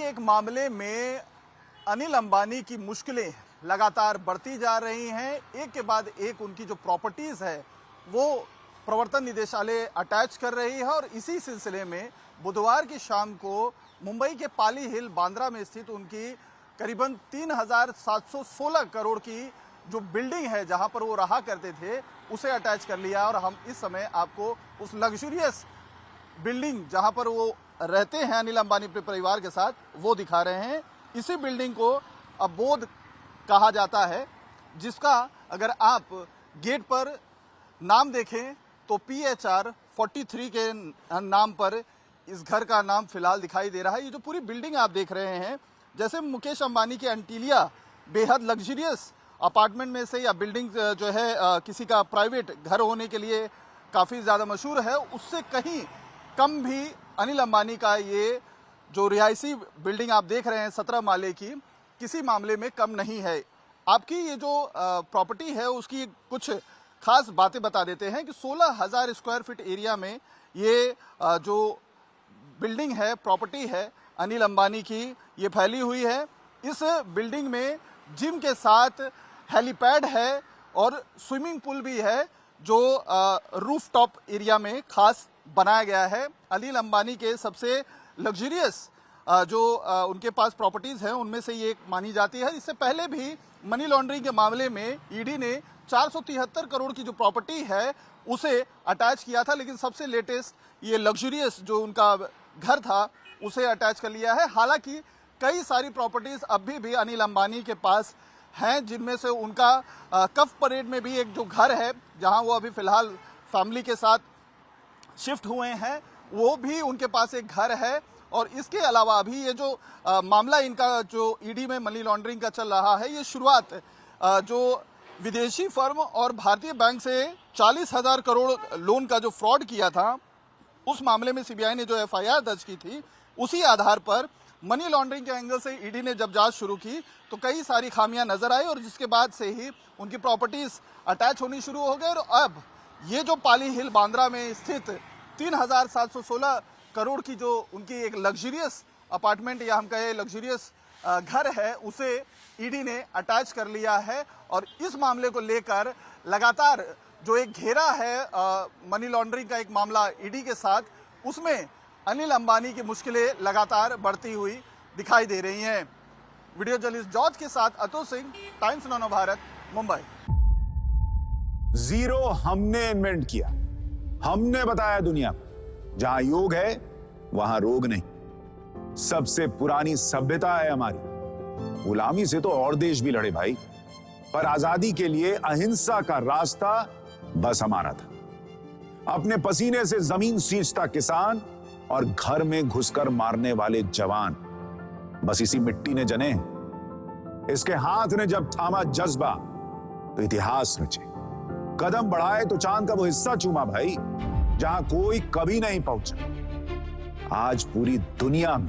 एक मामले में अनिल अंबानी की मुश्किलें लगातार बढ़ती जा रही हैं। एक के बाद एक उनकी जो प्रॉपर्टीज़ है वो प्रवर्तन निदेशालय अटैच कर रही है और इसी सिलसिले में बुधवार की शाम को मुंबई के पाली हिल बांद्रा में स्थित उनकी करीबन 3,716 करोड़ की जो बिल्डिंग है जहां पर वो रहा करते थे उसे अटैच कर लिया। और हम इस समय आपको उस लग्जूरियस बिल्डिंग जहां पर वो रहते हैं अनिल अंबानी अपने परिवार के साथ वो दिखा रहे हैं। इसी बिल्डिंग को अबोध कहा जाता है, जिसका अगर आप गेट पर नाम देखें तो PHR 43 के नाम पर इस घर का नाम फिलहाल दिखाई दे रहा है। ये जो पूरी बिल्डिंग आप देख रहे हैं, जैसे मुकेश अंबानी के एंटीलिया बेहद लग्जरियस अपार्टमेंट में से या बिल्डिंग जो है किसी का प्राइवेट घर होने के लिए काफ़ी ज़्यादा मशहूर है, उससे कहीं कम भी अनिल अंबानी का ये जो रिहायशी बिल्डिंग आप देख रहे हैं 17 माले की, किसी मामले में कम नहीं है। आपकी ये जो प्रॉपर्टी है उसकी कुछ खास बातें बता देते हैं कि 16,000 स्क्वायर फीट एरिया में ये जो बिल्डिंग है, प्रॉपर्टी है अनिल अंबानी की, ये फैली हुई है। इस बिल्डिंग में जिम के साथ हेलीपैड है और स्विमिंग पूल भी है जो रूफ टॉप एरिया में खास बनाया गया है। अनिल अंबानी के सबसे लग्जरियस जो उनके पास प्रॉपर्टीज़ हैं उनमें से ये एक मानी जाती है। इससे पहले भी मनी लॉन्ड्रिंग के मामले में ईडी ने 473 करोड़ की जो प्रॉपर्टी है उसे अटैच किया था, लेकिन सबसे लेटेस्ट ये लग्जरियस जो उनका घर था उसे अटैच कर लिया है। हालांकि कई सारी प्रॉपर्टीज़ अभी भी अनिल अंबानी के पास हैं, जिनमें से उनका कफ परेड में भी एक जो घर है जहां वो अभी फ़िलहाल फैमिली के साथ शिफ्ट हुए हैं, वो भी उनके पास एक घर है। और इसके अलावा अभी ये जो मामला इनका जो ईडी में मनी लॉन्ड्रिंग का चल रहा है, ये शुरुआत जो विदेशी फर्म और भारतीय बैंक से 40,000 करोड़ लोन का जो फ्रॉड किया था उस मामले में सीबीआई ने जो FIR दर्ज की थी, उसी आधार पर मनी लॉन्ड्रिंग के एंगल से ईडी ने जब जांच शुरू की तो कई सारी खामियां नजर आई और जिसके बाद से ही उनकी प्रॉपर्टीज अटैच होनी शुरू हो गई। और अब ये जो पाली हिल बांद्रा में स्थित 3,716 करोड़ की जो उनकी एक लग्जरियस अपार्टमेंट या हम कहें लग्जरियस घर है, उसे ईडी ने अटैच कर लिया है। और इस मामले को लेकर लगातार जो एक घेरा है मनी लॉन्ड्रिंग का एक मामला ईडी के साथ, उसमें अनिल अंबानी की मुश्किलें लगातार बढ़ती हुई दिखाई दे रही हैं। वीडियो जर्नलिस्ट जॉर्ज के साथ अतुल सिंह, टाइम्स नव भारत, मुंबई। जीरो हमने इन्वेंट किया, हमने बताया दुनिया को, जहां योग है वहां रोग नहीं। सबसे पुरानी सभ्यता है हमारी। गुलामी से तो और देश भी लड़े भाई, पर आजादी के लिए अहिंसा का रास्ता बस हमारा था। अपने पसीने से जमीन सींचता किसान और घर में घुसकर मारने वाले जवान, बस इसी मिट्टी ने जने। इसके हाथ ने जब थामा जज्बा तो इतिहास रचे। कदम बढ़ाए तो चांद का वो हिस्सा चूमा भाई जहां कोई कभी नहीं पहुंचा। आज पूरी दुनिया में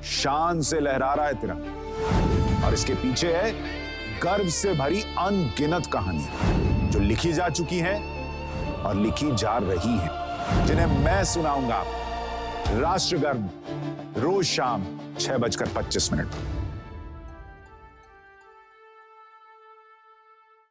शान से लहरा रहा है तिरंगा, और इसके पीछे है गर्व से भरी अनगिनत कहानियां जो लिखी जा चुकी हैं और लिखी जा रही हैं, जिन्हें मैं सुनाऊंगा राष्ट्रगर्व रोज शाम 6:25 पर।